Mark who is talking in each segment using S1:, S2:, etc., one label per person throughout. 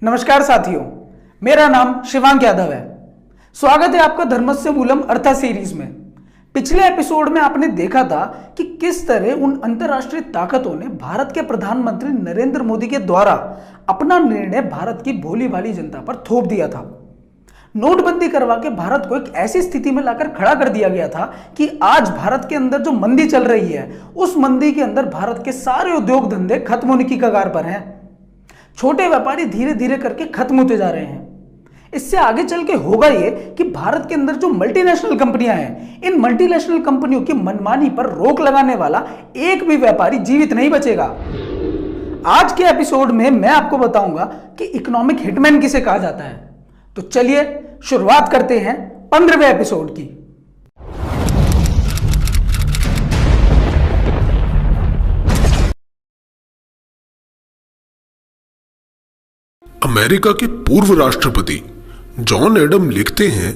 S1: नमस्कार साथियों, मेरा नाम शिवांक यादव है। स्वागत है आपका धर्मस्य मूलम अर्था सीरीज में। पिछले एपिसोड में आपने देखा था कि किस तरह उन अंतरराष्ट्रीय ताकतों ने भारत के प्रधानमंत्री नरेंद्र मोदी के द्वारा अपना निर्णय भारत की भोली भाली जनता पर थोप दिया था। नोटबंदी करवा के भारत को एक ऐसी स्थिति में लाकर खड़ा कर दिया गया था कि आज भारत के अंदर जो मंदी चल रही है, उस मंदी के अंदर भारत के सारे उद्योग धंधे खत्म होने की कगार पर हैं। छोटे व्यापारी धीरे धीरे करके खत्म होते जा रहे हैं। इससे आगे चल के होगा ये कि भारत के अंदर जो मल्टीनेशनल कंपनियां हैं, इन मल्टीनेशनल कंपनियों की मनमानी पर रोक लगाने वाला एक भी व्यापारी जीवित नहीं बचेगा। आज के एपिसोड में मैं आपको बताऊंगा कि इकोनॉमिक हिटमैन किसे कहा जाता है। तो चलिए शुरुआत करते हैं 15वें एपिसोड की।
S2: अमेरिका के पूर्व राष्ट्रपति जॉन एडम लिखते हैं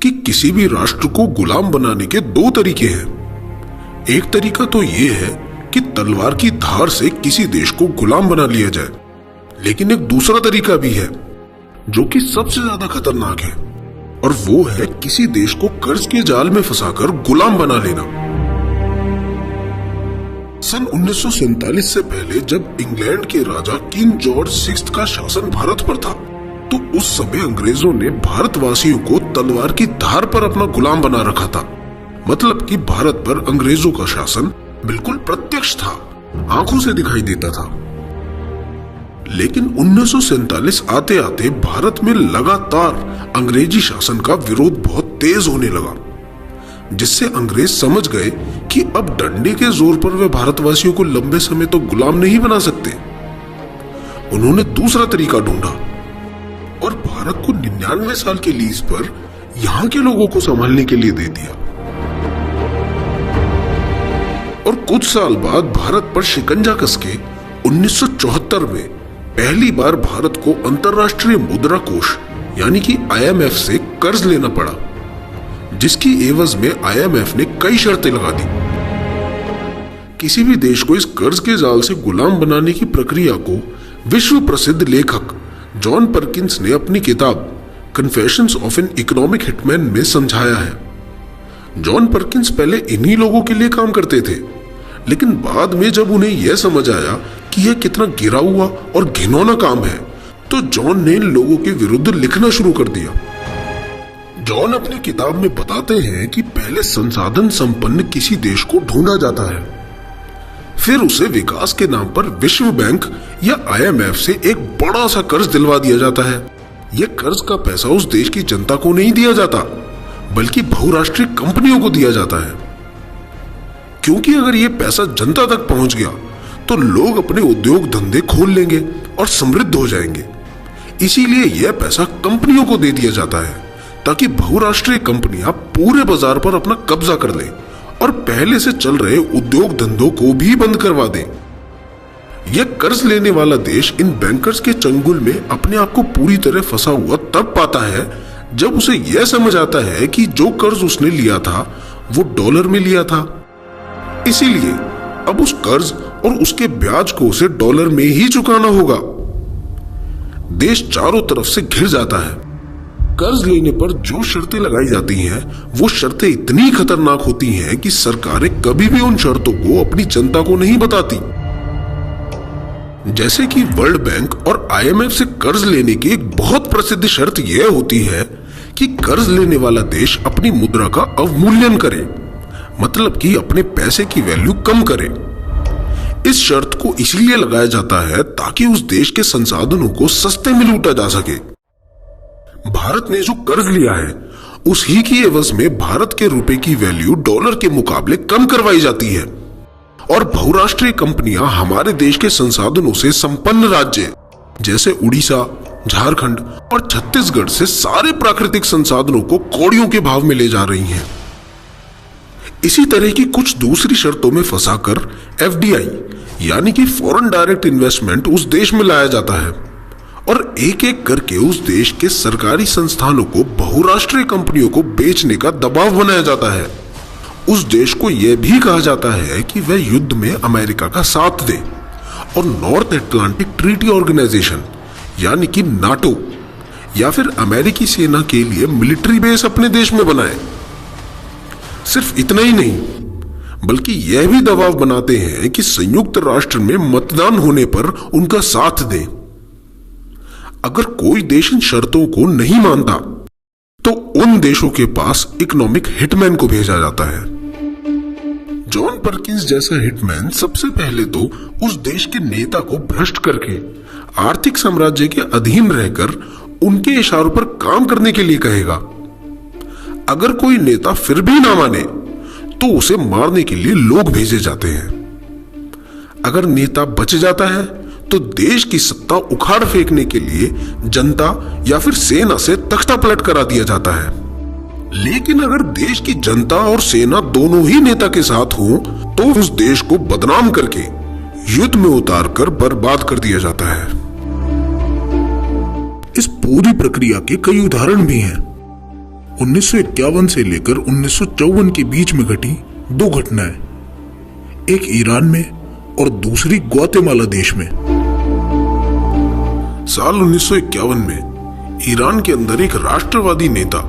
S2: कि किसी भी राष्ट्र को गुलाम बनाने के दो तरीके हैं। एक तरीका तो यह है कि तलवार की धार से किसी देश को गुलाम बना लिया जाए, लेकिन एक दूसरा तरीका भी है जो कि सबसे ज्यादा खतरनाक है, और वो है किसी देश को कर्ज के जाल में फंसाकर गुलाम बना लेना। सन 1947 से पहले जब इंग्लैंड के राजा किंग जॉर्ज 6 का शासन भारत पर था, तो उस समय अंग्रेजों ने भारतवासियों को तलवार की धार पर अपना गुलाम बना रखा था। मतलब कि भारत पर अंग्रेजों का शासन बिल्कुल प्रत्यक्ष था, आंखों से दिखाई देता था। लेकिन 1947 आते आते भारत में लगातार अंग्रेजी शासन का विरोध बहुत तेज होने लगा, जिससे अंग्रेज समझ गए कि अब डंडे के जोर पर वे भारतवासियों को लंबे समय तो गुलाम नहीं बना सकते। उन्होंने दूसरा तरीका ढूंढा और भारत को 99 साल के लीज पर यहां के लोगों को संभालने के लिए दे दिया। और कुछ साल बाद भारत पर शिकंजा कसके 1974 में पहली बार भारत को अंतरराष्ट्रीय मुद्रा कोष यानी कि IMF से कर्ज लेना पड़ा, जिसकी एवज में IMF ने कई शर्तें लगा दी। किसी भी देश को इस कर्ज के जाल से गुलाम बनाने की प्रक्रिया को विश्व प्रसिद्ध लेखक जॉन परकिंस ने अपनी किताब confessions of an economic hitman में समझाया है। जॉन परकिंस पहले इन्हीं लोगों के लिए काम करते थे, लेकिन बाद में जब उन्हें यह समझ आया कि यह कितना गिरा हुआ और घिनौना काम है, तो जॉन ने इन लोगों के विरुद्ध लिखना शुरू कर दिया। जॉन अपनी किताब में बताते हैं कि पहले संसाधन संपन्न किसी देश को ढूंढा जाता है, फिर उसे विकास के नाम पर विश्व बैंक या IMF से एक बड़ा सा कर्ज दिलवा दिया जाता है। यह कर्ज का पैसा उस देश की जनता को नहीं दिया जाता, बल्कि बहुराष्ट्रीय कंपनियों को दिया जाता है, क्योंकि अगर यह पैसा जनता तक पहुंच गया तो लोग अपने उद्योग धंधे खोल लेंगे और समृद्ध हो जाएंगे। इसीलिए यह पैसा कंपनियों को दे दिया जाता है, ताकि बहुराष्ट्रीय कंपनियां पूरे बाजार पर अपना कब्जा कर लें और पहले से चल रहे उद्योग धंधों को भी बंद करवा दें। यह कर्ज लेने वाला देश इन बैंकर्स के चंगुल में अपने आप को पूरी तरह फंसा हुआ तब पाता है जब उसे यह समझ आता है कि जो कर्ज उसने लिया था वो डॉलर में लिया था। इसीलिए अब उस कर्ज और उसके ब्याज को उसे डॉलर में ही चुकाना होगा। देश चारों तरफ से घिर जाता है। कर्ज लेने पर जो शर्तें लगाई जाती हैं, वो शर्तें इतनी खतरनाक होती हैं कि सरकारें कभी भी उन शर्तों को अपनी जनता को नहीं बताती। जैसे कि वर्ल्ड बैंक और IMF से कर्ज लेने की एक बहुत प्रसिद्ध शर्त यह होती है कि कर्ज लेने वाला देश अपनी मुद्रा का अवमूल्यन करे, मतलब कि अपने पैसे की वैल्यू कम करे। इस शर्त को इसलिए लगाया जाता है ताकि उस देश के संसाधनों को सस्ते में लूटा जा सके। भारत ने जो कर्ज लिया है, उस ही की एवज में भारत के रुपए की वैल्यू डॉलर के मुकाबले कम करवाई जाती है, और बहुराष्ट्रीय कंपनियां हमारे देश के संसाधनों से संपन्न राज्य जैसे उड़ीसा, झारखंड और छत्तीसगढ़ से सारे प्राकृतिक संसाधनों को कौड़ियों के भाव में ले जा रही हैं। इसी तरह की कुछ दूसरी शर्तों में फंसाकर FDI यानी कि फॉरेन डायरेक्ट इन्वेस्टमेंट उस देश में लाया जाता है, और एक एक करके उस देश के सरकारी संस्थानों को बहुराष्ट्रीय कंपनियों को बेचने का दबाव बनाया जाता है। उस देश को यह भी कहा जाता है कि वह युद्ध में अमेरिका का साथ दे, और नॉर्थ अटलांटिक ट्रीटी ऑर्गेनाइजेशन यानी कि नाटो या फिर अमेरिकी सेना के लिए मिलिट्री बेस अपने देश में बनाए। सिर्फ इतना ही नहीं, बल्कि यह भी दबाव बनाते हैं कि संयुक्त राष्ट्र में मतदान होने पर उनका साथ दें। अगर कोई देश इन शर्तों को नहीं मानता तो उन देशों के पास इकोनॉमिक हिटमैन को भेजा जाता है। जॉन परकिंस जैसा हिटमैन सबसे पहले तो उस देश के नेता को भ्रष्ट करके आर्थिक साम्राज्य के अधीन रहकर उनके इशारों पर काम करने के लिए कहेगा। अगर कोई नेता फिर भी ना माने तो उसे मारने के लिए लोग भेजे जाते हैं। अगर नेता बच जाता है तो देश की सत्ता उखाड़ फेंकने के लिए जनता या फिर सेना से तख्ता पलट करा दिया जाता है। लेकिन अगर देश की जनता और सेना दोनों ही नेता के साथ हो तो उस देश को बदनाम करके युद्ध में उतारकर बर्बाद कर दिया जाता है। इस पूरी प्रक्रिया के कई उदाहरण भी हैं। 1951 से लेकर 1954 के बीच में घटी दो घटनाएं, एक ईरान में और दूसरी ग्वातेमाला देश में। साल 1951 में ईरान के अंदर एक राष्ट्रवादी नेता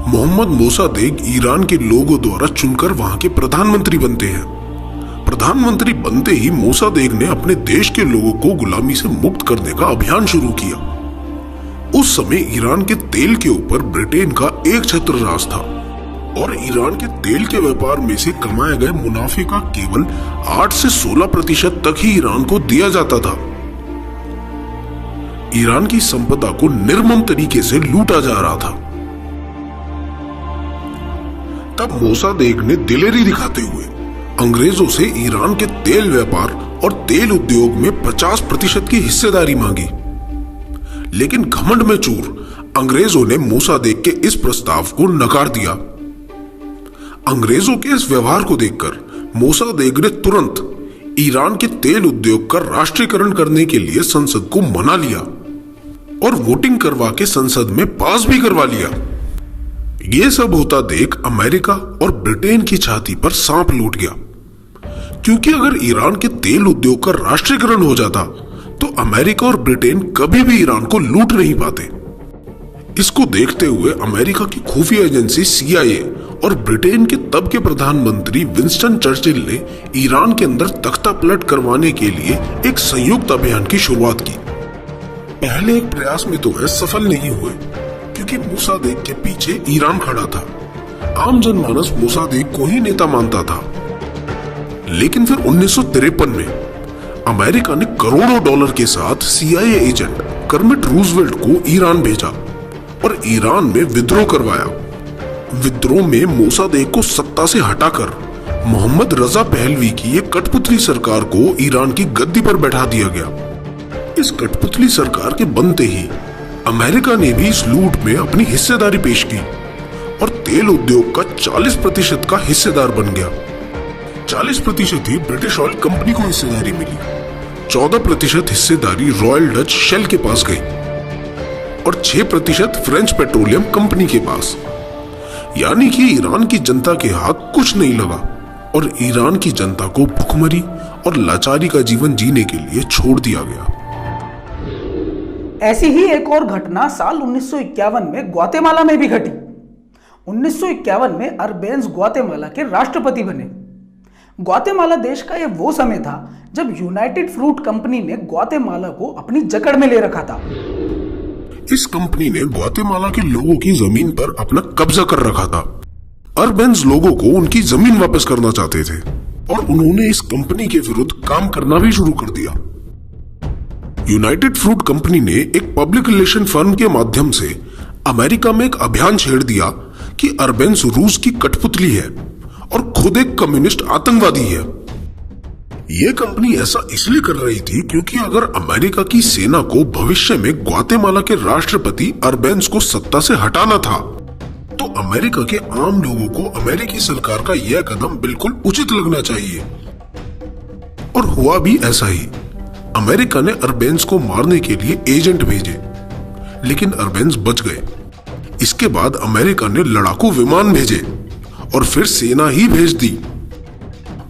S2: मोहम्मद मोसादेक ईरान के लोगों द्वारा चुनकर वहां के प्रधानमंत्री बनते हैं। प्रधानमंत्री बनते ही मोसादेक ने अपने देश के लोगों को गुलामी से मुक्त करने का अभियान शुरू किया। उस समय ईरान के तेल के ऊपर ब्रिटेन का एक छत्र राज था और ईरान के तेल के व्यापार में से कमाए गए मुनाफे का केवल 8 से 16% तक ही ईरान को दिया जाता था। ईरान की संपदा को निर्मम तरीके से लूटा जा रहा था। तब मोसादेक ने दिलेरी दिखाते हुए अंग्रेजों से ईरान के तेल व्यापार और तेल उद्योग में 50% की हिस्सेदारी मांगी। लेकिन घमंड में चूर अंग्रेजों ने मोसादेक के इस प्रस्ताव को नकार दिया। अंग्रेजों के इस व्यवहार को देखकर मोसादेक ने तुरंत ईरान के तेल उद्योग का राष्ट्रीयकरण करने के लिए संसद को मना लिया और वोटिंग करवा के संसद में पास भी करवा लिया। यह सब होता देख अमेरिका और ब्रिटेन की छाती पर सांप लूट गया, क्योंकि अगर ईरान के तेल उद्योग का राष्ट्रीयकरण हो जाता तो अमेरिका और ब्रिटेन कभी भी ईरान को लूट नहीं पाते। इसको देखते हुए अमेरिका की खुफिया एजेंसी CIA और ब्रिटेन के तब के प्रधानमंत्री विंस्टन चर्चिल ने ईरान के अंदर तख्ता पलट करवाने के लिए एक संयुक्त अभियान की शुरुआत की। पहले एक प्रयास में तो वह सफल नहीं हुए, क्योंकि मोसादेक के पीछे ईरान खड़ा था। आम जनमानस मोसादेक को ही नेता मानता था। लेकिन फिर 1953 में अमेरिका ने करोड़ों डॉलर के साथ CIA एजेंट कर्मिट रूजवेल्ट को ईरान भेजा और ईरान में विद्रोह करवाया। विद्रोह में मोसादेक को सत्ता से हटाकर मोहम्मद रजा पहलवी की एक कठपुतली सरकार को ईरान की गद्दी पर बैठा दिया गया। इस कठपुतली सरकार के बनते ही अमेरिका ने भी इस लूट में अपनी हिस्सेदारी पेश की और तेल उद्योग का 40% का हिस्सेदार बन गया। 40% ही ब्रिटिश ऑयल कंपनी को हिस्सेदारी मिली, 14% हिस्सेदारी रॉयल डच शेल के पास गई और 6% फ्रेंच पेट्रोलियम कंपनी के पास। यानी कि ईरान की जनता के हाथ कुछ नहीं लगा और ईरान की जनता को भुखमरी और लाचारी का जीवन जीने के लिए छोड़ दिया गया।
S1: ऐसी ही एक और घटना साल 1951 में ग्वातेमाला में भी घटी। 1951 में अरबेंस ग्वातेमाला के राष्ट्रपति बने। ग्वातेमाला देश का यह वो समय था जब यूनाइटेड फ्रूट कंपनी ने ग्वातेमाला को अपनी जकड़ में ले रखा था।
S2: इस कंपनी ने ग्वातेमाला के लोगों की जमीन पर अपना कब्जा कर रखा था। अरबेंस लोगों को उनकी जमीन वापस करना चाहते थे और उन्होंने इस कंपनी के विरुद्ध काम करना भी शुरू कर दिया। यूनाइटेड फ्रूट कंपनी ने एक पब्लिक रिलेशन फर्म के माध्यम से अमेरिका में एक अभियान छेड़ दिया कि अरबेंस रूस की कठपुतली है और खुद एक कम्युनिस्ट आतंकवादी है। यह कंपनी ऐसा इसलिए कर रही थी क्योंकि अगर अमेरिका की सेना को भविष्य में ग्वातेमाला के राष्ट्रपति अरबेंस को सत्ता से हटाना था तो अमेरिका के आम लोगों को अमेरिकी सरकार का यह कदम बिल्कुल उचित लगना चाहिए। और हुआ भी ऐसा ही। अमेरिका ने अरबेंस को मारने के लिए एजेंट भेजे, लेकिन अरबेंस बच गए। इसके बाद अमेरिका ने लड़ाकू विमान भेजे और फिर सेना ही भेज दी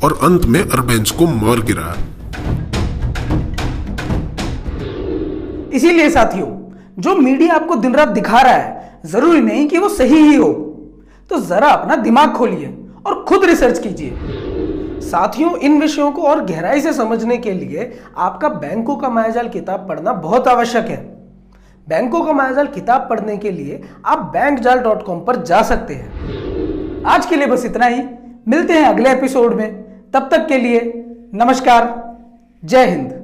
S2: और अंत में अरबेंस को मार गिराया।
S1: इसीलिए साथियों, जो मीडिया आपको दिन रात दिखा रहा है जरूरी नहीं कि वो सही ही हो। तो जरा अपना दिमाग खोलिए और खुद रिसर्च कीजिए। साथियों, इन विषयों को और गहराई से समझने के लिए आपका बैंकों का मायाजाल किताब पढ़ना बहुत आवश्यक है। बैंकों का मायाजाल किताब पढ़ने के लिए आप bankjaal.com पर जा सकते हैं। आज के लिए बस इतना ही। मिलते हैं अगले एपिसोड में। तब तक के लिए नमस्कार। जय हिंद।